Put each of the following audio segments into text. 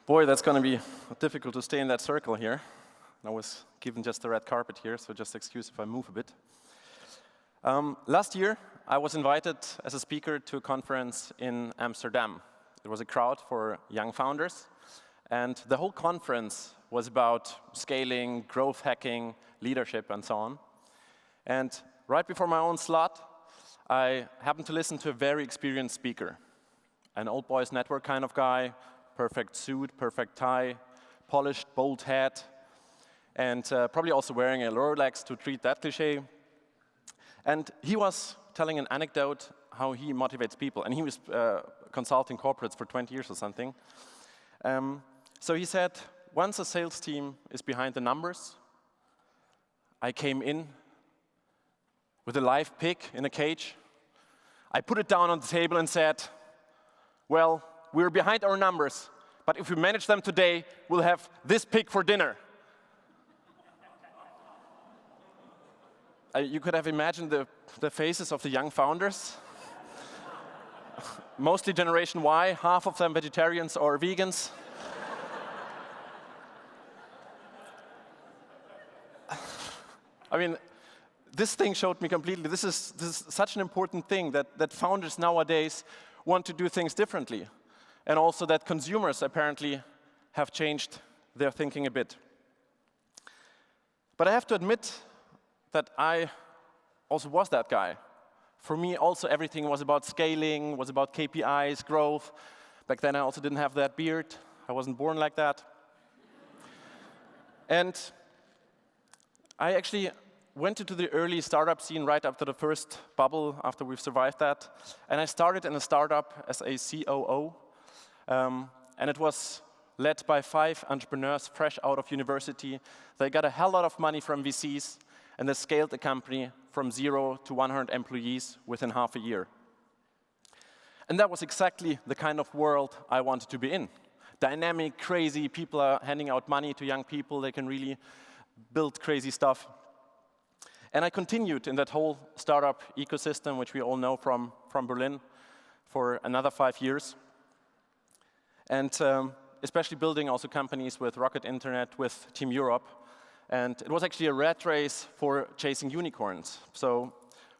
Boy, that's going to be difficult to stay in that circle here. I was given just the red carpet here, so just excuse if I move a bit. Last year, I was invited as a speaker to a conference in Amsterdam. It was a crowd for young founders, and the whole conference was about scaling, growth hacking, leadership, and so on. And right before my own slot, I happened to listen to a very experienced speaker, an old boys network kind of guy, perfect suit, perfect tie, polished, bold hat, and probably also wearing a Rolex to treat that cliche. And he was telling an anecdote how he motivates people, and he was consulting corporates for 20 years or something. So he said, once a sales team is behind the numbers, I came in with a live pig in a cage. I put it down on the table and said, well, we're behind our numbers, but if we manage them today, we'll have this pig for dinner. You could have imagined the faces of the young founders. Mostly Generation Y, half of them vegetarians or vegans. I mean, this thing showed me completely, this is such an important thing that founders nowadays want to do things differently. And also that consumers apparently have changed their thinking a bit. But I have to admit that I also was that guy. For me, also everything was about scaling, was about KPIs, growth. Back then I also didn't have that beard. I wasn't born like that. And I actually went into the early startup scene right after the first bubble, after we've survived that. And I started in a startup as a COO. And it was led by 5 entrepreneurs fresh out of university. They got a hell lot of money from VCs, and they scaled the company from 0 to 100 employees within half a year. And that was exactly the kind of world I wanted to be in. Dynamic, crazy, people are handing out money to young people, they can really build crazy stuff. And I continued in that whole startup ecosystem, which we all know from Berlin, for another 5 years. And especially building also companies with Rocket Internet, with Team Europe. And it was actually a rat race for chasing unicorns. So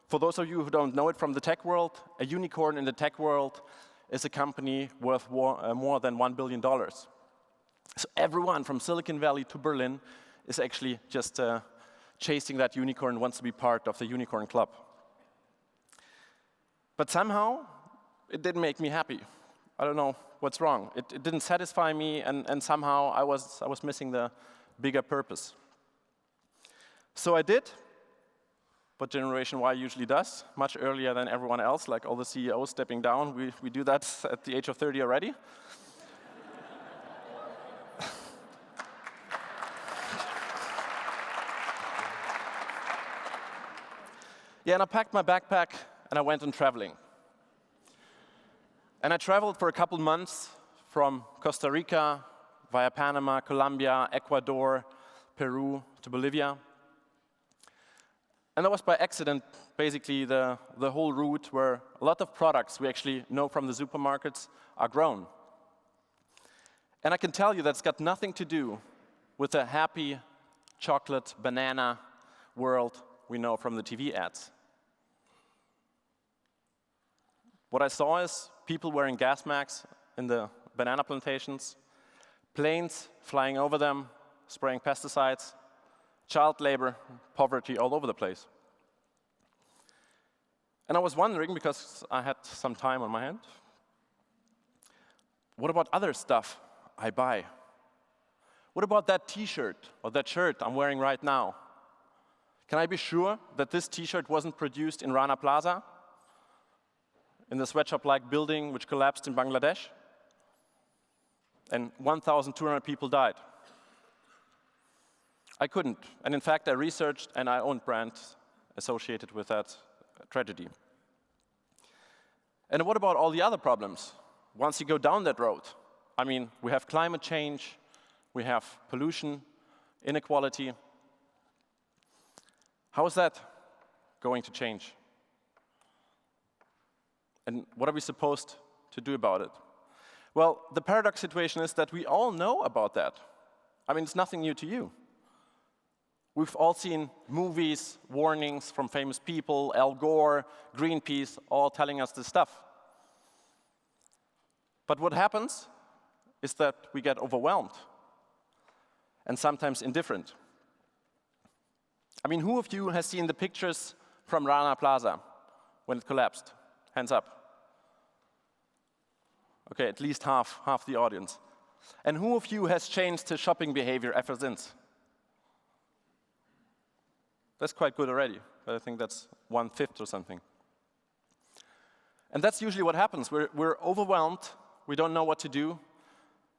for those of you who don't know it from the tech world, a unicorn in the tech world is a company worth more than $1 billion. So everyone from Silicon Valley to Berlin is actually just chasing that unicorn, wants to be part of the unicorn club. But somehow, it didn't make me happy. I don't know what's wrong. It didn't satisfy me, and somehow I was missing the bigger purpose. So I did what Generation Y usually does, much earlier than everyone else, like all the CEOs stepping down. We do that at the age of 30 already. Yeah, and I packed my backpack and I went on traveling. And I traveled for a couple months from Costa Rica via Panama, Colombia, Ecuador, Peru to Bolivia. And that was by accident, basically the whole route where a lot of products we actually know from the supermarkets are grown. And I can tell you that's got nothing to do with the happy chocolate banana world we know from the TV ads. What I saw is people wearing gas masks in the banana plantations, planes flying over them, spraying pesticides, child labor, poverty all over the place. And I was wondering, because I had some time on my hand, what about other stuff I buy? What about that t-shirt or that shirt I'm wearing right now? Can I be sure that this t-shirt wasn't produced in Rana Plaza, in the sweatshop-like building which collapsed in Bangladesh? And 1,200 people died. I couldn't. And in fact, I researched and I owned brands associated with that tragedy. And what about all the other problems? Once you go down that road, I mean, we have climate change, we have pollution, inequality. How is that going to change? And what are we supposed to do about it? Well, the paradox situation is that we all know about that. I mean, it's nothing new to you. We've all seen movies, warnings from famous people, Al Gore, Greenpeace, all telling us this stuff. But what happens is that we get overwhelmed and sometimes indifferent. I mean, who of you has seen the pictures from Rana Plaza when it collapsed? Hands up. Okay, at least half the audience. And who of you has changed his shopping behavior ever since? That's quite good already, but I think that's 1/5 or something. And that's usually what happens. We're overwhelmed, we don't know what to do,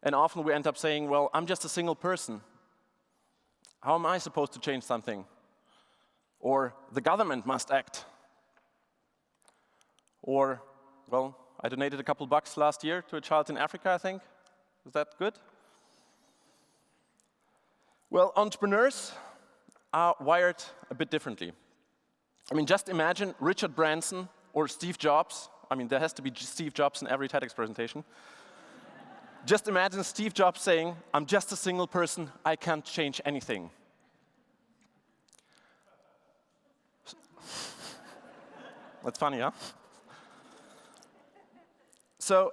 and often we end up saying, well, I'm just a single person. How am I supposed to change something? Or the government must act. Or, well, I donated a couple bucks last year to a child in Africa, I think. Is that good? Well, entrepreneurs are wired a bit differently. I mean, just imagine Richard Branson or Steve Jobs. I mean, there has to be Steve Jobs in every TEDx presentation. Just imagine Steve Jobs saying, I'm just a single person, I can't change anything. That's funny, huh? So,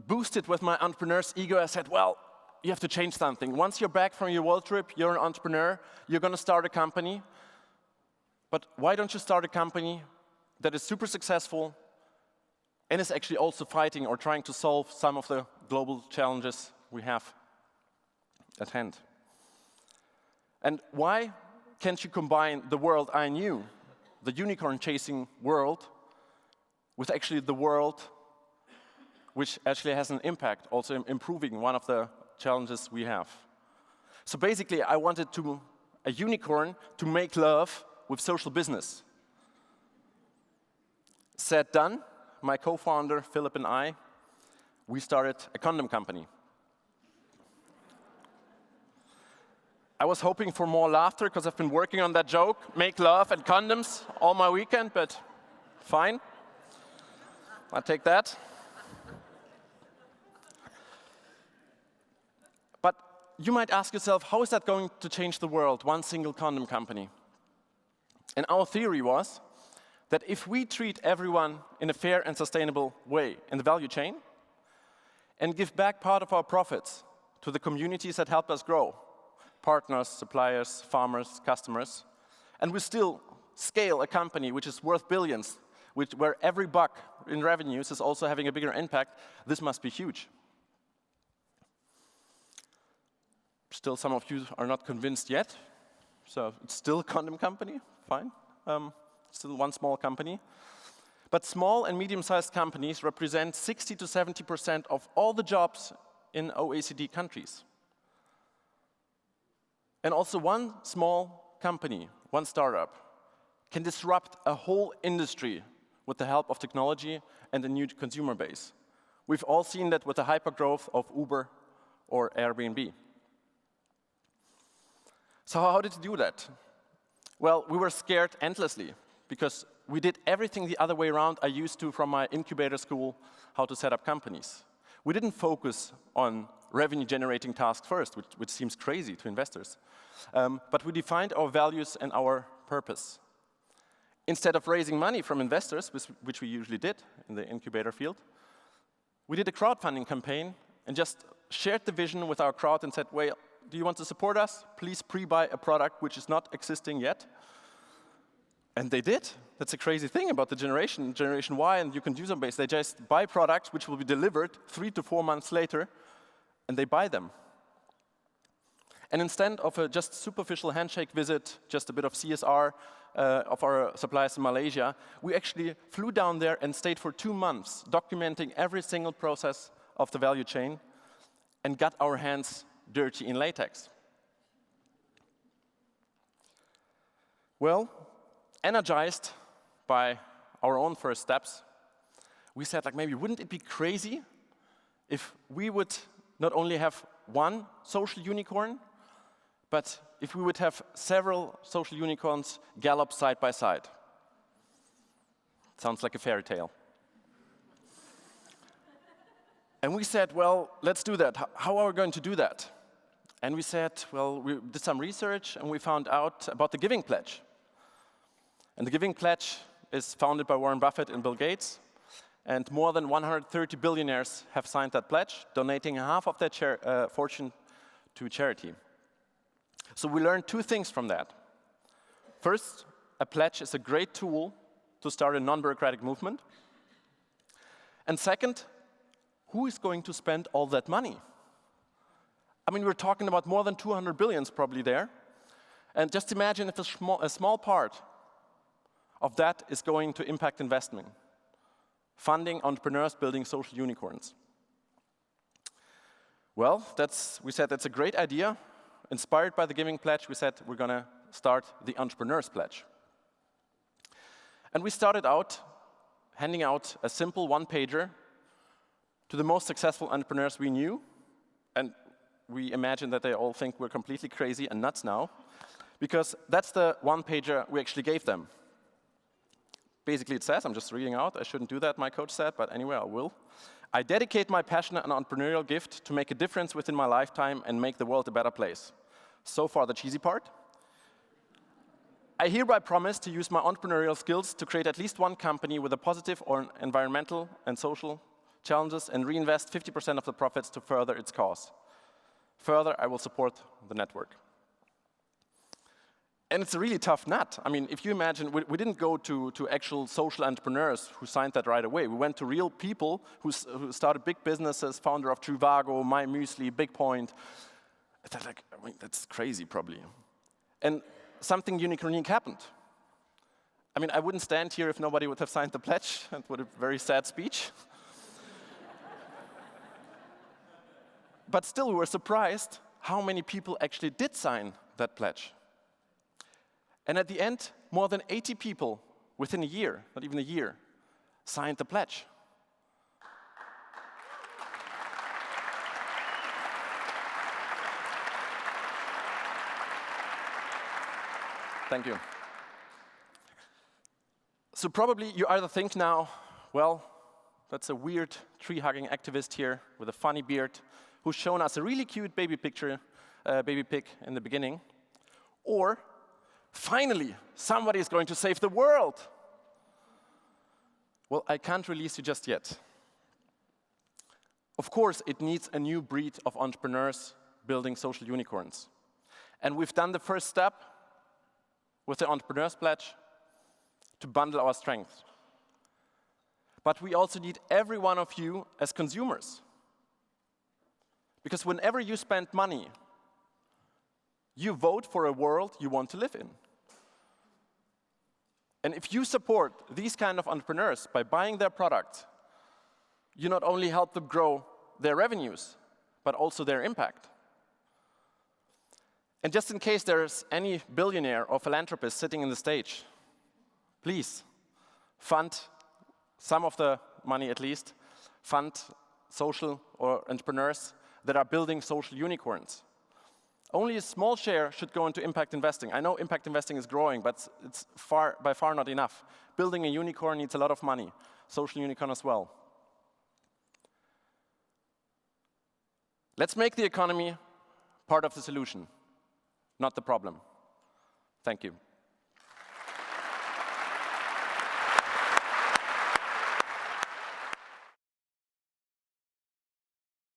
boosted with my entrepreneur's ego, I said, well, you have to change something. Once you're back from your world trip, you're an entrepreneur, you're going to start a company. But why don't you start a company that is super successful and is actually also fighting or trying to solve some of the global challenges we have at hand? And why can't you combine the world I knew, the unicorn-chasing world, with actually the world which actually has an impact, also improving one of the challenges we have? So basically, I wanted a unicorn to make love with social business. Said, done. My co-founder, Philip, and I, we started a condom company. I was hoping for more laughter because I've been working on that joke, make love and condoms, all my weekend, but fine. I'll take that. But you might ask yourself, how is that going to change the world, one single condom company? And our theory was that if we treat everyone in a fair and sustainable way in the value chain and give back part of our profits to the communities that help us grow, partners, suppliers, farmers, customers, and we still scale a company which is worth billions, where every buck in revenues is also having a bigger impact, this must be huge. Still, some of you are not convinced yet, so it's still a condom company, fine. Still one small company. But small and medium-sized companies represent 60 to 70% of all the jobs in OECD countries. And also one small company, one startup, can disrupt a whole industry with the help of technology and a new consumer base. We've all seen that with the hypergrowth of Uber or Airbnb. So how did we do that? Well, we were scared endlessly because we did everything the other way around I used to from my incubator school, how to set up companies. We didn't focus on revenue-generating tasks first, which seems crazy to investors. But we defined our values and our purpose. Instead of raising money from investors, which we usually did in the incubator field, we did a crowdfunding campaign and just shared the vision with our crowd and said, well, do you want to support us? Please pre-buy a product which is not existing yet. And they did. That's a crazy thing about the Generation Y and your consumer base. They just buy products which will be delivered 3 to 4 months later, and they buy them. And instead of a just superficial handshake visit, just a bit of CSR of our suppliers in Malaysia, we actually flew down there and stayed for 2 months, documenting every single process of the value chain, and got our hands dirty in latex. Well, energized by our own first steps, we said, like, maybe wouldn't it be crazy if we would not only have one social unicorn, but if we would have several social unicorns gallop side by side? Sounds like a fairy tale. And we said, well, let's do that. How are we going to do that? And we said, well, we did some research and we found out about the Giving Pledge. And the Giving Pledge is founded by Warren Buffett and Bill Gates. And more than 130 billionaires have signed that pledge, donating half of their fortune to charity. So we learned two things from that. First, a pledge is a great tool to start a non-bureaucratic movement. And second, who is going to spend all that money? I mean, we're talking about more than 200 billions probably there. And just imagine if a small part of that is going to impact investment, funding entrepreneurs building social unicorns. Well, we said that's a great idea. Inspired by the Giving Pledge, we said we're going to start the Entrepreneurs Pledge. And we started out handing out a simple one-pager to the most successful entrepreneurs we knew. And we imagine that they all think we're completely crazy and nuts now, because that's the one-pager we actually gave them. Basically, it says, I'm just reading out, I shouldn't do that, my coach said, but anyway, I will. I dedicate my passionate and entrepreneurial gift to make a difference within my lifetime and make the world a better place. So far, the cheesy part. I hereby promise to use my entrepreneurial skills to create at least one company with a positive or environmental and social challenges and reinvest 50% of the profits to further its cause. Further, I will support the network. And it's a really tough nut. I mean, if you imagine, we didn't go to actual social entrepreneurs who signed that right away. We went to real people who started big businesses, founder of Trivago, My Muesli, Big Point. They're like, I mean, that's crazy, probably. And something unique happened. I mean, I wouldn't stand here if nobody would have signed the pledge. It would have a very sad speech. But still, we were surprised how many people actually did sign that pledge. And at the end, more than 80 people within a year, not even a year, signed the pledge. Thank you. So probably you either think now, well, that's a weird tree-hugging activist here with a funny beard who's shown us a really cute baby pig in the beginning. Or, finally, somebody is going to save the world. Well, I can't release you just yet. Of course, it needs a new breed of entrepreneurs building social unicorns. And we've done the first step with the Entrepreneurs Pledge to bundle our strengths. But we also need every one of you as consumers. Because whenever you spend money, you vote for a world you want to live in. And if you support these kind of entrepreneurs by buying their product, you not only help them grow their revenues, but also their impact. And just in case there's any billionaire or philanthropist sitting in the stage, please fund some of the money at least, fund social or entrepreneurs that are building social unicorns. Only a small share should go into impact investing. I know impact investing is growing, but it's by far not enough. Building a unicorn needs a lot of money, social unicorn as well. Let's make the economy part of the solution, not the problem. Thank you.